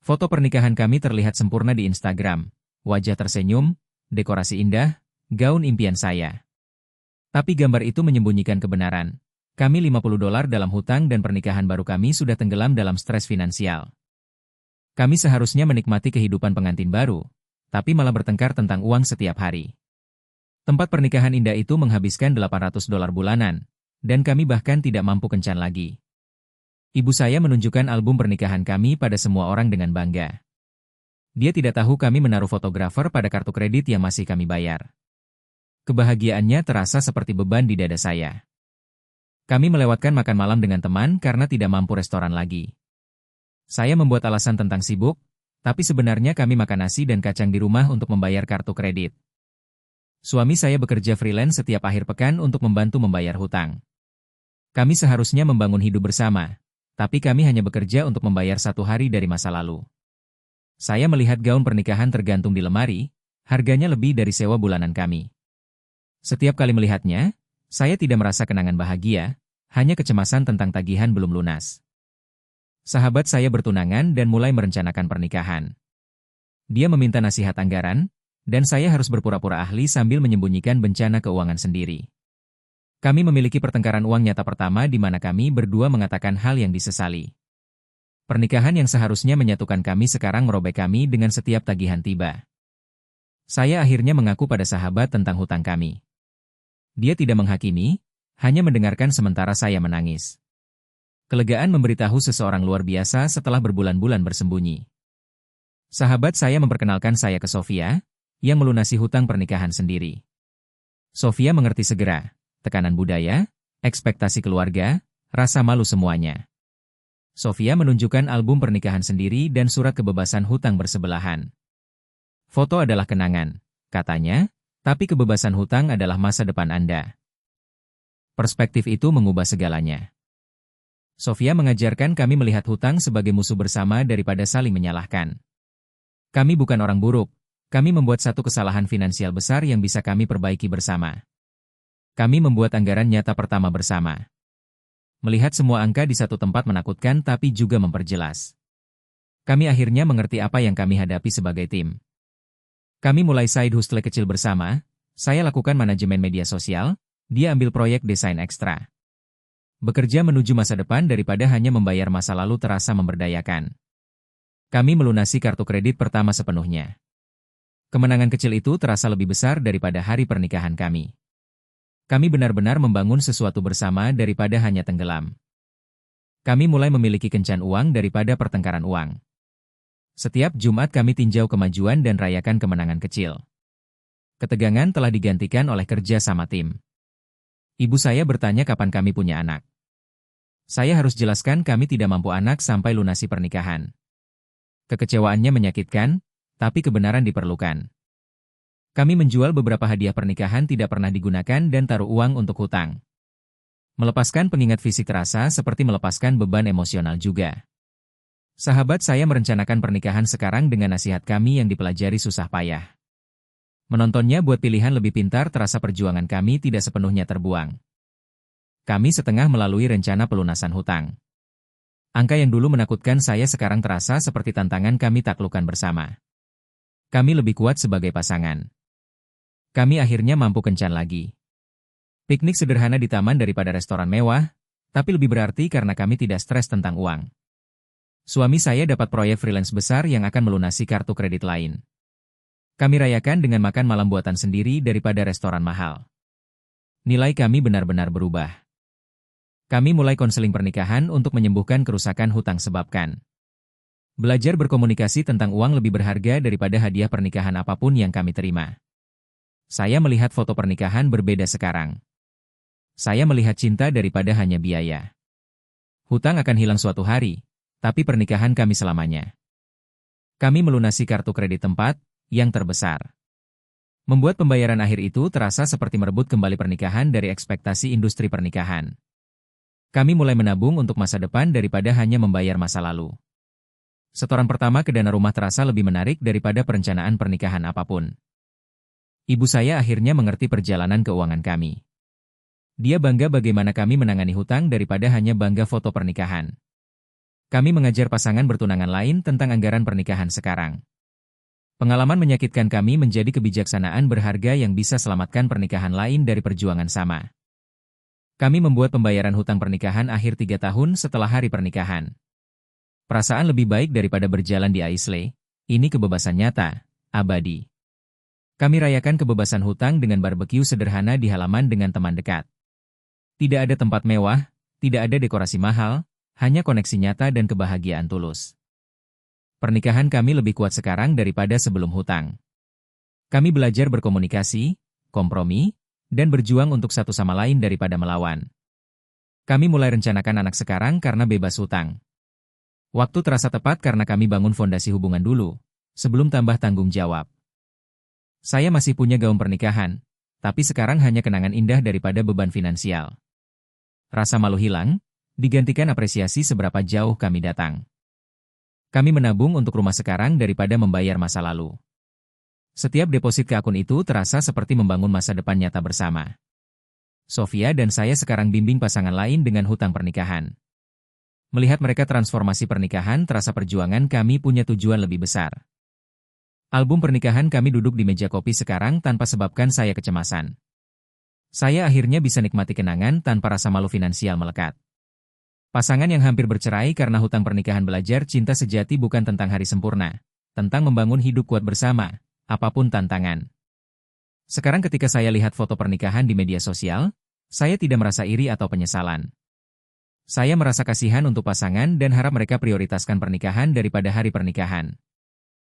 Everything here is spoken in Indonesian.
Foto pernikahan kami terlihat sempurna di Instagram. Wajah tersenyum, dekorasi indah, gaun impian saya. Tapi gambar itu menyembunyikan kebenaran. Kami $50 dalam hutang dan pernikahan baru kami sudah tenggelam dalam stres finansial. Kami seharusnya menikmati kehidupan pengantin baru, tapi malah bertengkar tentang uang setiap hari. Tempat pernikahan indah itu menghabiskan $800 bulanan, dan kami bahkan tidak mampu kencan lagi. Ibu saya menunjukkan album pernikahan kami pada semua orang dengan bangga. Dia tidak tahu kami menaruh fotografer pada kartu kredit yang masih kami bayar. Kebahagiaannya terasa seperti beban di dada saya. Kami melewatkan makan malam dengan teman karena tidak mampu restoran lagi. Saya membuat alasan tentang sibuk, tapi sebenarnya kami makan nasi dan kacang di rumah untuk membayar kartu kredit. Suami saya bekerja freelance setiap akhir pekan untuk membantu membayar hutang. Kami seharusnya membangun hidup bersama, tapi kami hanya bekerja untuk membayar satu hari dari masa lalu. Saya melihat gaun pernikahan tergantung di lemari, harganya lebih dari sewa bulanan kami. Setiap kali melihatnya, saya tidak merasa kenangan bahagia, hanya kecemasan tentang tagihan belum lunas. Sahabat saya bertunangan dan mulai merencanakan pernikahan. Dia meminta nasihat anggaran, dan saya harus berpura-pura ahli sambil menyembunyikan bencana keuangan sendiri. Kami memiliki pertengkaran uang nyata pertama di mana kami berdua mengatakan hal yang disesali. Pernikahan yang seharusnya menyatukan kami sekarang merobek kami dengan setiap tagihan tiba. Saya akhirnya mengaku pada sahabat tentang hutang kami. Dia tidak menghakimi, hanya mendengarkan sementara saya menangis. Kelegaan memberitahu seseorang luar biasa setelah berbulan-bulan bersembunyi. Sahabat saya memperkenalkan saya ke Sofia, yang melunasi hutang pernikahan sendiri. Sofia mengerti segera, tekanan budaya, ekspektasi keluarga, rasa malu semuanya. Sofia menunjukkan album pernikahan sendiri dan surat kebebasan hutang bersebelahan. Foto adalah kenangan, katanya, tapi kebebasan hutang adalah masa depan Anda. Perspektif itu mengubah segalanya. Sofia mengajarkan kami melihat hutang sebagai musuh bersama daripada saling menyalahkan. Kami bukan orang buruk, kami membuat satu kesalahan finansial besar yang bisa kami perbaiki bersama. Kami membuat anggaran nyata pertama bersama. Melihat semua angka di satu tempat menakutkan tapi juga memperjelas. Kami akhirnya mengerti apa yang kami hadapi sebagai tim. Kami mulai side hustle kecil bersama, saya lakukan manajemen media sosial, dia ambil proyek desain ekstra. Bekerja menuju masa depan daripada hanya membayar masa lalu terasa memberdayakan. Kami melunasi kartu kredit pertama sepenuhnya. Kemenangan kecil itu terasa lebih besar daripada hari pernikahan kami. Kami benar-benar membangun sesuatu bersama daripada hanya tenggelam. Kami mulai memiliki kencan uang daripada pertengkaran uang. Setiap Jumat kami tinjau kemajuan dan rayakan kemenangan kecil. Ketegangan telah digantikan oleh kerja sama tim. Ibu saya bertanya kapan kami punya anak. Saya harus jelaskan kami tidak mampu anak sampai lunasi pernikahan. Kekecewaannya menyakitkan, tapi kebenaran diperlukan. Kami menjual beberapa hadiah pernikahan tidak pernah digunakan dan taruh uang untuk hutang. Melepaskan pengingat fisik terasa seperti melepaskan beban emosional juga. Sahabat saya merencanakan pernikahan sekarang dengan nasihat kami yang dipelajari susah payah. Menontonnya buat pilihan lebih pintar terasa perjuangan kami tidak sepenuhnya terbuang. Kami setengah melalui rencana pelunasan hutang. Angka yang dulu menakutkan saya sekarang terasa seperti tantangan kami taklukkan bersama. Kami lebih kuat sebagai pasangan. Kami akhirnya mampu kencan lagi. Piknik sederhana di taman daripada restoran mewah, tapi lebih berarti karena kami tidak stres tentang uang. Suami saya dapat proyek freelance besar yang akan melunasi kartu kredit lain. Kami rayakan dengan makan malam buatan sendiri daripada restoran mahal. Nilai kami benar-benar berubah. Kami mulai konseling pernikahan untuk menyembuhkan kerusakan hutang sebabkan. Belajar berkomunikasi tentang uang lebih berharga daripada hadiah pernikahan apapun yang kami terima. Saya melihat foto pernikahan berbeda sekarang. Saya melihat cinta daripada hanya biaya. Hutang akan hilang suatu hari, tapi pernikahan kami selamanya. Kami melunasi kartu kredit tempat yang terbesar. Membuat pembayaran akhir itu terasa seperti merebut kembali pernikahan dari ekspektasi industri pernikahan. Kami mulai menabung untuk masa depan daripada hanya membayar masa lalu. Setoran pertama ke dana rumah terasa lebih menarik daripada perencanaan pernikahan apapun. Ibu saya akhirnya mengerti perjalanan keuangan kami. Dia bangga bagaimana kami menangani hutang daripada hanya bangga foto pernikahan. Kami mengajar pasangan bertunangan lain tentang anggaran pernikahan sekarang. Pengalaman menyakitkan kami menjadi kebijaksanaan berharga yang bisa selamatkan pernikahan lain dari perjuangan sama. Kami membuat pembayaran hutang pernikahan akhir 3 tahun setelah hari pernikahan. Perasaan lebih baik daripada berjalan di Aisley. Ini kebebasan nyata, abadi. Kami rayakan kebebasan hutang dengan barbeque sederhana di halaman dengan teman dekat. Tidak ada tempat mewah, tidak ada dekorasi mahal, hanya koneksi nyata dan kebahagiaan tulus. Pernikahan kami lebih kuat sekarang daripada sebelum hutang. Kami belajar berkomunikasi, kompromi, dan berjuang untuk satu sama lain daripada melawan. Kami mulai rencanakan anak sekarang karena bebas hutang. Waktu terasa tepat karena kami bangun fondasi hubungan dulu, sebelum tambah tanggung jawab. Saya masih punya gaun pernikahan, tapi sekarang hanya kenangan indah daripada beban finansial. Rasa malu hilang, digantikan apresiasi seberapa jauh kami datang. Kami menabung untuk rumah sekarang daripada membayar masa lalu. Setiap deposit ke akun itu terasa seperti membangun masa depan nyata bersama. Sofia dan saya sekarang bimbing pasangan lain dengan hutang pernikahan. Melihat mereka transformasi pernikahan terasa perjuangan kami punya tujuan lebih besar. Album pernikahan kami duduk di meja kopi sekarang tanpa sebabkan saya kecemasan. Saya akhirnya bisa nikmati kenangan tanpa rasa malu finansial melekat. Pasangan yang hampir bercerai karena hutang pernikahan belajar cinta sejati bukan tentang hari sempurna, tentang membangun hidup kuat bersama, apapun tantangan. Sekarang ketika saya lihat foto pernikahan di media sosial, saya tidak merasa iri atau penyesalan. Saya merasa kasihan untuk pasangan dan harap mereka prioritaskan pernikahan daripada hari pernikahan.